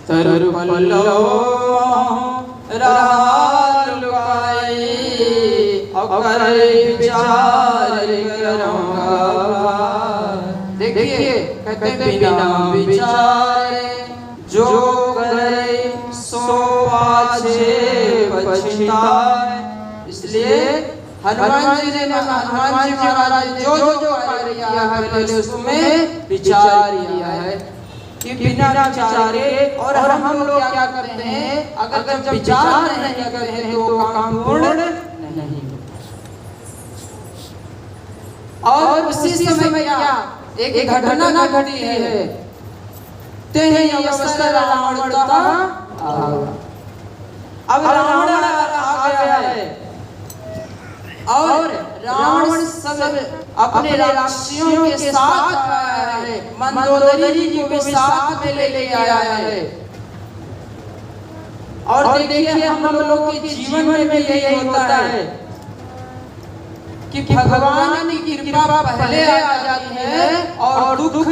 तरु पल्लो रहा लुकाई और विचार करूँगा। देखिए कहते बिना विचारे जो करे सो पाछे पछताए। इसलिए हनुमान जी महाराज ने जो कार्य किया है पहले उसमें विचार किया है कि बिना विचारे। और हम लोग क्या करते हैं, अगर जब विचार नहीं करते हैं तो काम पूर्ण नहीं। और उसी समय क्या एक घटना घटी है, तेहि अवसर रावण का आवा। अब रावण आ गया है और रावण सब अपने राक्षसियों के साथ आया है, मंदोदरी जी को भी साथ में ले आया है। और देखिए हम लोग के जीवन में भी यही होता है कि भगवान की कृपा पहले आ जाती है और दुख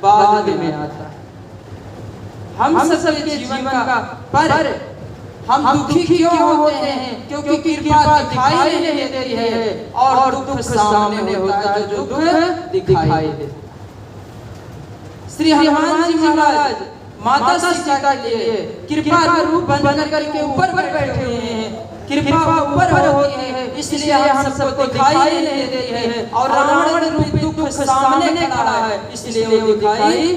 बाद में आता है। हम सब के जीवन का पर हम दुखी क्यों होते हैं? क्योंकि कृपा दिखाई नहीं देती है और दुख सामने होता है जो दुख दिखाई देता है। श्री हनुमान जी महाराज माता सीता के लिए कृपा रूप बन करके ऊपर बैठे हुए हैं। कृपा ऊपर होती है इसलिए हम सबको दिखाई नहीं देती है और रावण रूपी दुख सामने खड़ा है इसलिए वो दिखाई।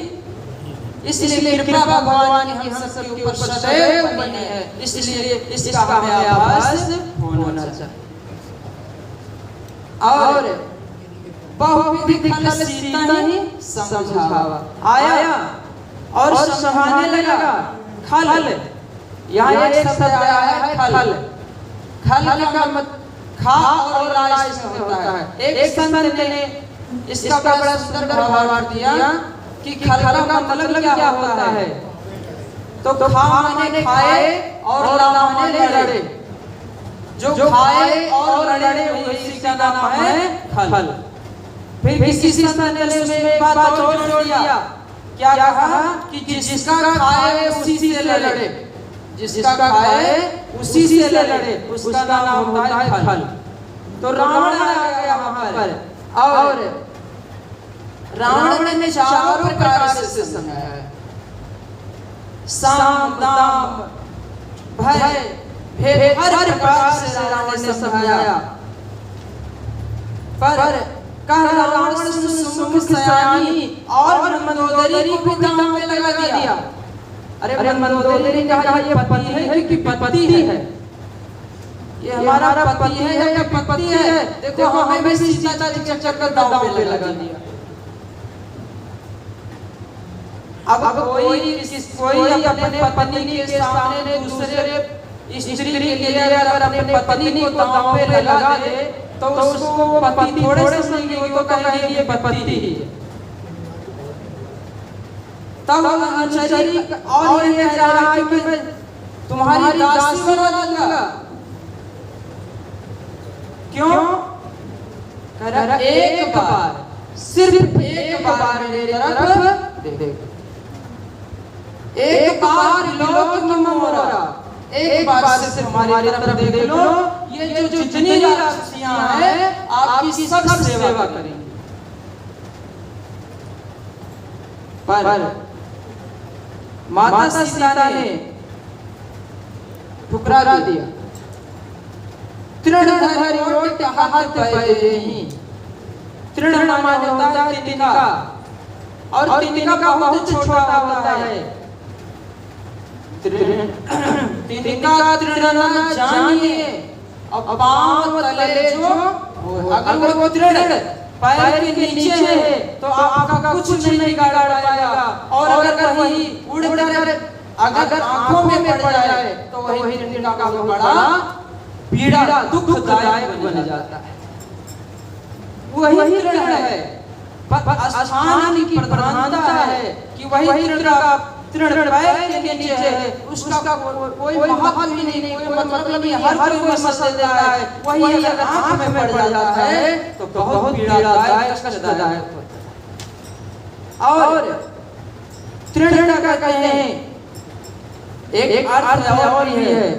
इसलिए कृपा भगवान की हम सबके ऊपर सदैव बनी है, इसलिए इसका हमें आभास होना चाहिए। और बहुविधि खल सीता ही समझावा। आया और समझाने लगा। खल यहाँ एक शब्द आया है खल। खल का मतलब खा और राय से होता है। एक संत ने इसका बड़ा सुंदर भावार्थ दिया कि खल का मतलब क्या होता है। तो खा माने खाए और ला माने लड़े। जो खाए और लड़े उसी का नाम है खल। फिर किसी संत ने उसमें बात और जोड़ दिया। क्या कहा कि जिसका खाए उसी से लड़े, जिसका खाए उसी से लड़े, उसका नाम होता है खल। तो रावण आ गया वहां पर और रावण ने चारों प्रकार से समझाया है। साम दाम भय भेद हर प्रकार से रावण ने समझाया। पर कह रावण सुमुख सयानी और मंदोदरी को भी दाम पे लगा दिया। अरे मंदोदरी ने कहा ये पति है कि पति है? ये हमारा पति है या पति है? देखो हमें भी सीता जी चक्कर दाम पे लगा दिया। अब कोई अपने पत्नी के सामने दूसरे स्त्री के लिए अगर अपने पत्नी को दांव पे लगा दे तो उसको पति थोड़े समय के तो कहेंगे ये पति ही है। तब अनुचरी और ये कह रहा है कि मैं तुम्हारी दासी बना दूंगा। क्यों? कह रहा एक बार, सिर्फ एक बार मेरी तरफ देख, एक बार लोक की मोरा, एक बार सिर्फ हमारी तरफ देख लो। ये जो जितनी राक्षसियां हैं आपकी सब सेवा करेंगी। पर माता सीता ने ठुकरा दिया। तृण धरि ओट हाथ पाए देहि। तृण माने होता है तिनका और तिनका बहुत छोटा होता है। तिनका तृण न जानिए और पांव तले जो अगर वो तृण पैर के नीचे है तो आपका कुछ नहीं बिगाड़ पाएगा। और अगर वही उड़कर अगर आंखों में पड़ जाए तो वही तृण का बड़ा पीड़ा दुखदायक बन जाता है। वही तृण है, पर स्थान की प्रधानता है कि वही तृण पैर के नीचे है, उसका कोई महत्व ही नहीं, कोई मतलब नहीं, हर कोई समझ देता है। वही अगर आंख में पड़ जाता है तो बहुत पीड़ादायक कष्टदायक होता है। और तृण का कहते हैं एक अर्थ और भी है,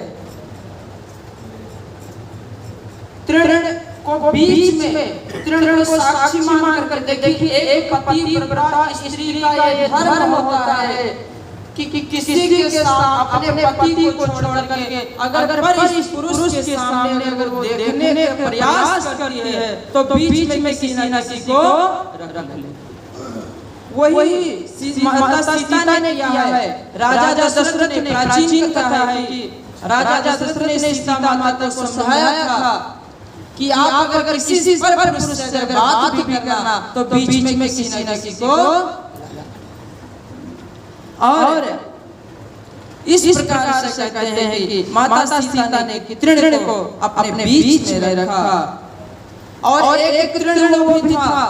तृण को बीच में, तृण को साक्षी मान कर देखिए, एक पति प्रथा स्त्री का ये धर्म होता है कि किसी के साथ अपने पति को छोड़ करके अगर पर पुरुष के सामने अगर वो देखने का प्रयास करती है तो बीच में किसी न किसी को रख ले। वही माता सीता ने किया है। राजा दशरथ ने, प्राचीन कथा है कि राजा दशरथ ने सीता माता को समझाया था कि आप अगर किसी पर पुरुष से अगर बात भी करना तो बीच में किसी न किसी को, और इस प्रकार से कहते हैं कि माता सीता ने तृण को अपने बीच में रखा। और एक तृण वो भी था